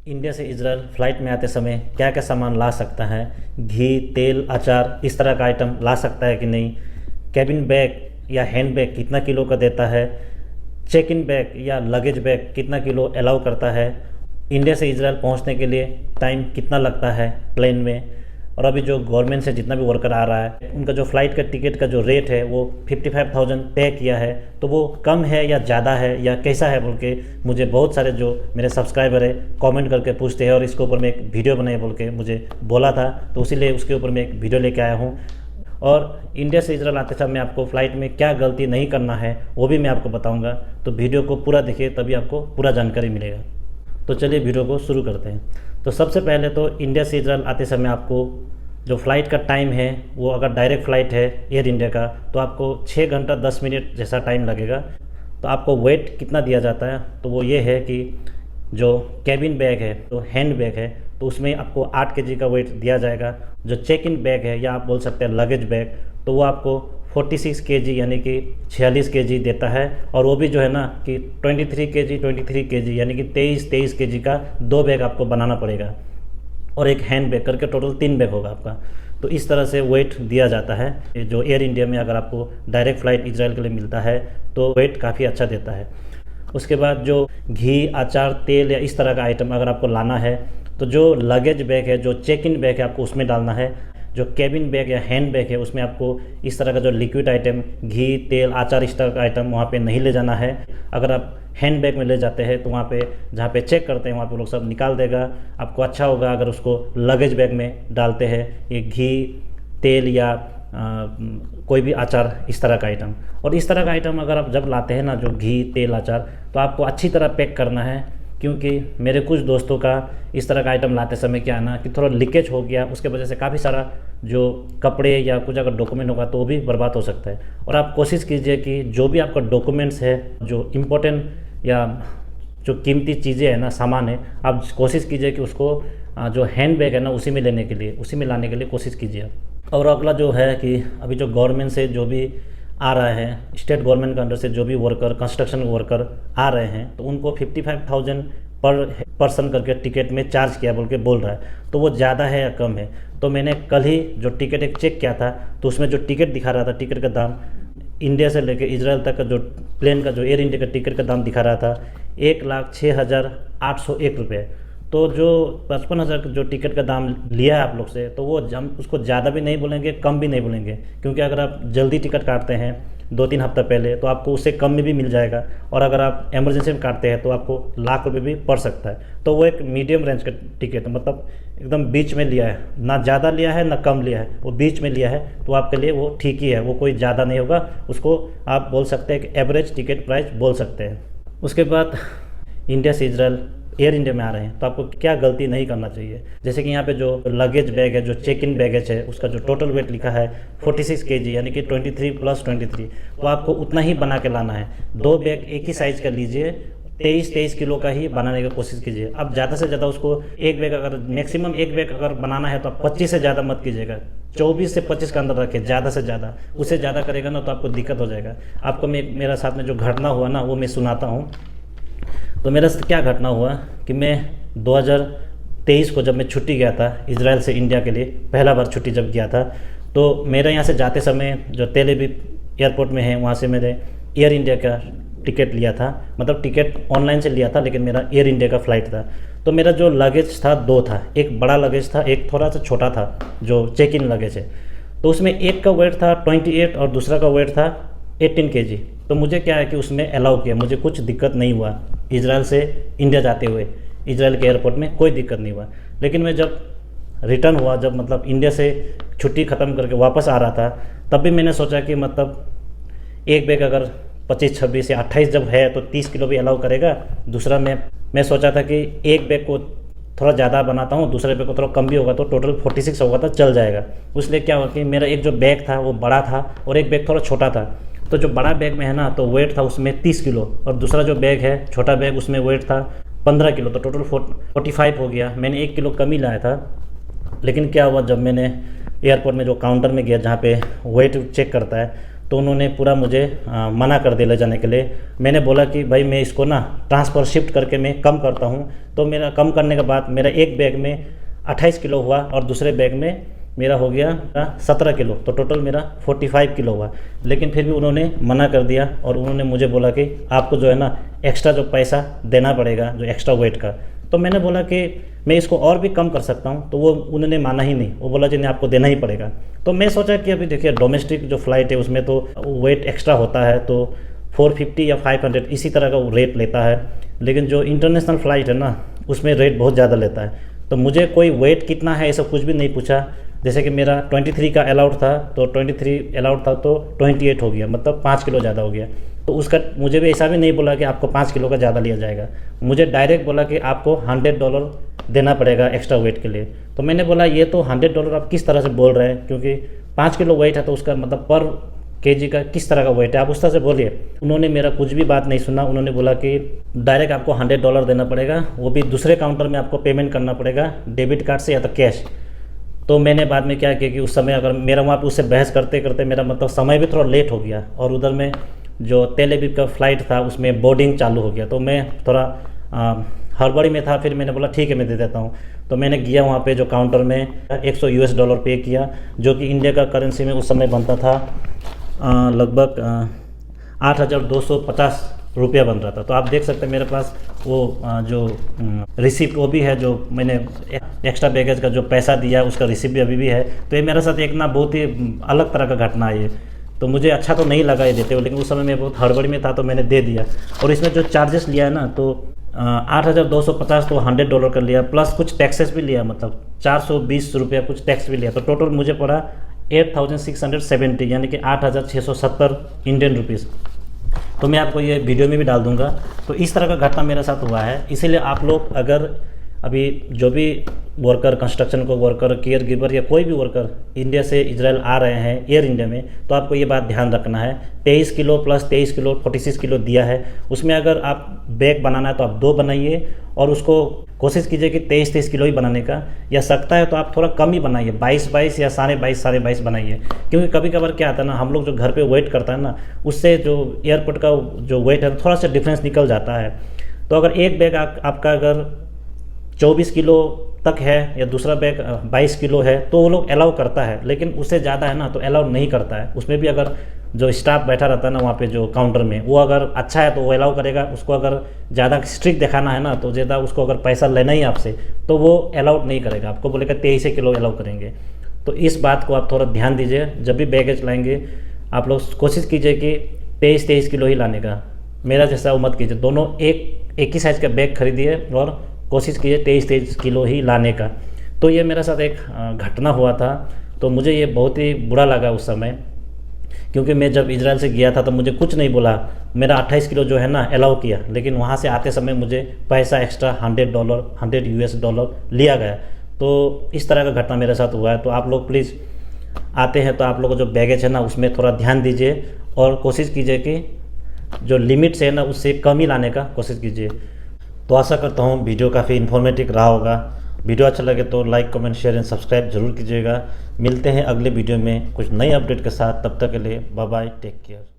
India से Israel flight में आते समय क्या क्या सामान ला सकता है, घी, तेल, अचार इस तरह का आइटम ला सकता है कि नहीं, कैबिन बैग या हैंड बैग कितना किलो का देता है, चेक इन बैग या लगेज बैग कितना किलो अलाउ करता है, इंडिया से इजराइल पहुंचने के लिए टाइम कितना लगता है प्लेन में, और अभी जो गवर्नमेंट से जितना भी वर्कर आ रहा है उनका जो फ़्लाइट का टिकट का जो रेट है वो 55,000 तय किया है, तो वो कम है या ज़्यादा है या कैसा है बोल के मुझे बहुत सारे जो मेरे सब्सक्राइबर है कमेंट करके पूछते हैं, और इसके ऊपर मैं एक वीडियो बनाए बोल के मुझे बोला था, तो इसीलिए उसके ऊपर मैं एक वीडियो लेके आया हूँ। और इंडिया से इजराइल आते समय आपको फ़्लाइट में क्या गलती नहीं करना है वो भी मैं आपको बताऊँगा, तो वीडियो को पूरा देखिए तभी आपको पूरा जानकारी मिलेगा। तो चलिए वीडियो को शुरू करते हैं। तो सबसे पहले तो इंडिया से इजराइल आते समय आपको जो फ़्लाइट का टाइम है वो अगर डायरेक्ट फ़्लाइट है एयर इंडिया का तो आपको 6 घंटा 10 मिनट जैसा टाइम लगेगा। तो आपको वेट कितना दिया जाता है, तो वो ये है कि जो कैबिन बैग है, तो हैंड बैग है, तो उसमें आपको 8 केजी का वेट दिया जाएगा। जो चेक इन बैग है या आप बोल सकते हैं लगेज बैग, तो वो आपको 46 केजी यानी कि 46 केजी देता है। और वो भी जो है ना कि 23 केजी यानी कि 23 केजी का 2 बैग आपको बनाना पड़ेगा, और एक हैंड बैग करके टोटल 3 बैग होगा आपका। तो इस तरह से वेट दिया जाता है। जो एयर इंडिया में अगर आपको डायरेक्ट फ़्लाइट इजराइल के लिए मिलता है तो वेट काफ़ी अच्छा देता है। उसके बाद जो घी, अचार, तेल या इस तरह का आइटम अगर आपको लाना है तो जो लगेज बैग है, जो चेक इन बैग है, आपको उसमें डालना है। जो कैबिन बैग या हैंड बैग है उसमें आपको इस तरह का जो लिक्विड आइटम, घी, तेल, अचार इस तरह का आइटम वहाँ पे नहीं ले जाना है। अगर आप हैंड बैग में ले जाते हैं तो वहाँ पे जहाँ पे चेक करते हैं वहाँ पे लोग सब निकाल देगा। आपको अच्छा होगा अगर उसको लगेज बैग में डालते हैं ये घी, तेल या कोई भी अचार इस तरह का आइटम। और इस तरह का आइटम अगर आप जब लाते हैं ना, जो घी, तेल, अचार, तो आपको अच्छी तरह पैक करना है, क्योंकि मेरे कुछ दोस्तों का इस तरह का आइटम लाते समय क्या है ना कि थोड़ा लीकेज हो गया, उसके वजह से काफ़ी सारा जो कपड़े या कुछ अगर डॉक्यूमेंट होगा तो वो भी बर्बाद हो सकता है। और आप कोशिश कीजिए कि जो भी आपका डॉक्यूमेंट्स है, जो इम्पोर्टेंट या जो कीमती चीज़ें हैं ना, सामान है, आप कोशिश कीजिए कि उसको जो हैंड बैग है ना उसी में लेने के लिए, उसी में लाने के लिए कोशिश कीजिए। और अगला जो है कि अभी जो गवर्नमेंट से जो भी आ रहा है, स्टेट गवर्नमेंट के अंडर से जो भी वर्कर, कंस्ट्रक्शन वर्कर आ रहे हैं, तो उनको 55,000 पर पर्सन करके टिकट में चार्ज किया बोल के बोल रहा है। तो वो ज़्यादा है या कम है? तो मैंने कल ही जो टिकट एक चेक किया था तो उसमें जो टिकट दिखा रहा था, टिकट का दाम इंडिया से लेकर इजराइल तक का जो प्लेन का जो एयर इंडिया का टिकट का दाम दिखा रहा था 1,06,801 रुपये। तो जो 55,000 जो टिकट का दाम लिया है आप लोग से, तो वो हम उसको ज़्यादा भी नहीं बोलेंगे, कम भी नहीं बोलेंगे, क्योंकि अगर आप जल्दी टिकट काटते हैं 2-3 हफ्ता पहले तो आपको उससे कम में भी मिल जाएगा, और अगर आप इमरजेंसी में काटते हैं तो आपको लाख रुपए भी पड़ सकता है। तो वो एक मीडियम रेंज का टिकट, मतलब एकदम बीच में लिया है, ना ज़्यादा लिया है ना कम लिया है, वो बीच में लिया है, तो आपके लिए वो ठीक ही है। वो कोई ज़्यादा नहीं होगा, उसको आप बोल सकते हैं कि एवरेज टिकट प्राइस बोल सकते हैं। उसके बाद इंडिया से इजराइल एयर इंडिया में आ रहे हैं तो आपको क्या गलती नहीं करना चाहिए। जैसे कि यहाँ पे जो लगेज बैग है, जो चेक इन बैगेज है, उसका जो टोटल वेट लिखा है 46 केजी यानी कि 23 + 23, तो आपको उतना ही बना के लाना है। 2 बैग एक ही साइज़ का लीजिए, 23 किलो का ही बनाने की कोशिश कीजिए। अब ज़्यादा से ज़्यादा उसको एक बैग, अगर मैक्सिमम एक बैग अगर बनाना है तो आप 25 से ज़्यादा मत कीजिएगा, 24 से 25 का अंदर रखें ज़्यादा से ज़्यादा। उससे ज़्यादा करेगा ना तो आपको दिक्कत हो जाएगा। आपको मेरा साथ में जो घटना हुआ ना वो मैं सुनाता हूँ। तो मेरा क्या घटना हुआ कि मैं 2023 को जब मैं छुट्टी गया था इजराइल से इंडिया के लिए, पहला बार छुट्टी जब गया था, तो मेरे यहाँ से जाते समय जो तेल अवीव एयरपोर्ट में है वहाँ से मेरे एयर इंडिया का टिकट लिया था, मतलब टिकट ऑनलाइन से लिया था, लेकिन मेरा एयर इंडिया का फ़्लाइट था। तो मेरा जो लगेज था 2 था, एक बड़ा लगेज था, एक थोड़ा सा छोटा था जो चेक इन लगेज है। तो उसमें एक का वेट था 28 और दूसरा का वेट था 18 केजी। तो मुझे क्या है कि उसमें अलाउ किया, मुझे कुछ दिक्कत नहीं हुआ इजराइल से इंडिया जाते हुए, इजराइल के एयरपोर्ट में कोई दिक्कत नहीं हुआ। लेकिन मैं जब रिटर्न हुआ, जब मतलब इंडिया से छुट्टी ख़त्म करके वापस आ रहा था, तब भी मैंने सोचा कि मतलब एक बैग अगर 25, 26 या 28 जब है तो 30 किलो भी अलाउ करेगा। दूसरा मैं सोचा था कि एक बैग को थोड़ा ज़्यादा बनाता हूँ, दूसरे बैग को थोड़ा कम भी होगा तो टोटल 46 होगा तो चल जाएगा। इसलिए क्या हुआ कि मेरा एक जो बैग था वो बड़ा था और एक बैग थोड़ा छोटा था। तो जो बड़ा बैग में है ना तो वेट था उसमें 30 किलो, और दूसरा जो बैग है छोटा बैग उसमें वेट था 15 किलो, तो टोटल 45 हो गया। मैंने 1 किलो कम ही लाया था। लेकिन क्या हुआ, जब मैंने एयरपोर्ट में जो काउंटर में गया जहाँ पे वेट चेक करता है, तो उन्होंने पूरा मुझे मना कर दिया ले जाने के लिए। मैंने बोला कि भाई मैं इसको ना ट्रांसफ़र शिफ्ट करके मैं कम करता हूँ। तो मेरा कम करने के बाद मेरा एक बैग में 28 किलो हुआ और दूसरे बैग में मेरा हो गया 17 किलो, तो टोटल मेरा 45 किलो हुआ। लेकिन फिर भी उन्होंने मना कर दिया और उन्होंने मुझे बोला कि आपको जो है ना एक्स्ट्रा जो पैसा देना पड़ेगा जो एक्स्ट्रा वेट का। तो मैंने बोला कि मैं इसको और भी कम कर सकता हूँ, तो वो उन्होंने माना ही नहीं। वो बोला जी नहीं आपको देना ही पड़ेगा। तो मैं सोचा कि अभी देखिए डोमेस्टिक जो फ़्लाइट है उसमें तो वेट एक्स्ट्रा होता है, तो 450 या 500 इसी तरह का वो रेट लेता है। लेकिन जो इंटरनेशनल फ़्लाइट है ना उसमें रेट बहुत ज़्यादा लेता है। तो मुझे कोई वेट कितना है ये सब कुछ भी नहीं पूछा। जैसे कि मेरा 23 का अलाउड था, तो 23 अलाउड था तो 28 हो गया, मतलब 5 किलो ज़्यादा हो गया। तो उसका मुझे भी ऐसा भी नहीं बोला कि आपको 5 किलो का ज़्यादा लिया जाएगा। मुझे डायरेक्ट बोला कि आपको $100 देना पड़ेगा एक्स्ट्रा वेट के लिए। तो मैंने बोला ये तो $100 आप किस तरह से बोल रहे हैं, क्योंकि 5 किलो वेट है तो उसका मतलब पर केजी का किस तरह का वेट है, आप उस तरह से बोलिए। उन्होंने मेरा कुछ भी बात नहीं सुना। उन्होंने बोला कि डायरेक्ट आपको $100 देना पड़ेगा, वो भी दूसरे काउंटर में आपको पेमेंट करना पड़ेगा डेबिट कार्ड से या तो कैश। तो मैंने बाद में क्या किया कि उस समय अगर मेरा वहाँ पे उससे बहस करते करते मेरा मतलब समय भी थोड़ा लेट हो गया और उधर में जो तेल अवीव का फ़्लाइट था उसमें बोर्डिंग चालू हो गया। तो मैं थोड़ा हड़बड़ी में था। फिर मैंने बोला ठीक है मैं दे देता हूँ। तो मैंने गया वहाँ पे जो काउंटर में $100 पे किया, जो कि इंडिया का करेंसी में उस समय बनता था लगभग 8,250 रुपया बन रहा था। तो आप देख सकते हैं मेरे पास वो जो रिसिप्ट वो भी है, जो मैंने एक्स्ट्रा बैगेज का जो पैसा दिया उसका रिसिप्ट भी अभी भी है। तो ये मेरे साथ एक ना बहुत ही अलग तरह का घटना है ये। तो मुझे अच्छा तो नहीं लगा ये देते हुए, लेकिन उस समय मैं बहुत हड़बड़ी में था तो मैंने दे दिया। और इसमें जो चार्जेस लिया है ना, तो 8,250 तो $100 कर लिया, प्लस कुछ टैक्सेस भी लिया, मतलब 420 रुपया कुछ टैक्स भी लिया। तो टोटल मुझे पड़ा 8,670, यानी कि 8,670 इंडियन रुपीज़। तो मैं आपको ये वीडियो में भी डाल दूंगा। तो इस तरह का घटना मेरे साथ हुआ है। इसीलिए आप लोग अगर अभी जो भी वर्कर, कंस्ट्रक्शन को वर्कर, केयर गिवर या कोई भी वर्कर इंडिया से इजराइल आ रहे हैं एयर इंडिया में, तो आपको ये बात ध्यान रखना है। 23 किलो प्लस 23 किलो 46 किलो दिया है। उसमें अगर आप बैग बनाना है तो आप 2 बनाइए और उसको कोशिश कीजिए कि 23 किलो ही बनाने का, या सकता है तो आप थोड़ा कम ही बनाइए, 22 या 22.5 बनाइए। क्योंकि कभी कभार क्या आता है ना, हम लोग जो घर पे वेट करता है ना, उससे जो एयरपोर्ट का जो वेट है थोड़ा सा डिफरेंस निकल जाता है। तो अगर एक बैग आपका अगर 24 किलो तक है या दूसरा बैग 22 किलो है तो वो लोग अलाउ करता है, लेकिन उससे ज़्यादा है ना तो अलाउ नहीं करता है। उसमें भी अगर जो स्टाफ बैठा रहता है ना वहाँ पे जो काउंटर में, वो अगर अच्छा है तो वो अलाउ करेगा। उसको अगर ज़्यादा स्ट्रिक्ट दिखाना है ना, तो ज़्यादा उसको अगर पैसा लेना ही आपसे, तो वो अलाउड नहीं करेगा, आपको बोलेगा 23 किलो अलाउ करेंगे। तो इस बात को आप थोड़ा ध्यान दीजिए। जब भी बैगेज लाएंगे आप लोग कोशिश कीजिए कि 23 किलो ही लाने का। मेरा जैसा वो मत कीजिए, दोनों एक ही साइज़ का बैग खरीदिए और कोशिश कीजिए 23 किलो ही लाने का। तो ये मेरे साथ एक घटना हुआ था। तो मुझे ये बहुत ही बुरा लगा उस समय, क्योंकि मैं जब इजराइल से गया था तो मुझे कुछ नहीं बोला। मेरा 28 किलो जो है ना अलाउ किया, लेकिन वहाँ से आते समय मुझे पैसा एक्स्ट्रा $100 लिया गया। तो इस तरह का घटना मेरे साथ हुआ है। तो आप लोग प्लीज़ आते हैं तो आप लोगों को जो बैगेज है ना उसमें थोड़ा ध्यान दीजिए और कोशिश कीजिए कि जो लिमिट से है ना उससे कम ही लाने का कोशिश कीजिए। तो आशा करता हूँ वीडियो काफ़ी इन्फॉर्मेटिव रहा होगा। वीडियो अच्छा लगे तो like, comment, share and subscribe जरूर कीजिएगा। मिलते हैं अगले वीडियो में कुछ नई अपडेट के साथ। तब तक के लिए बाय बाय, टेक केयर।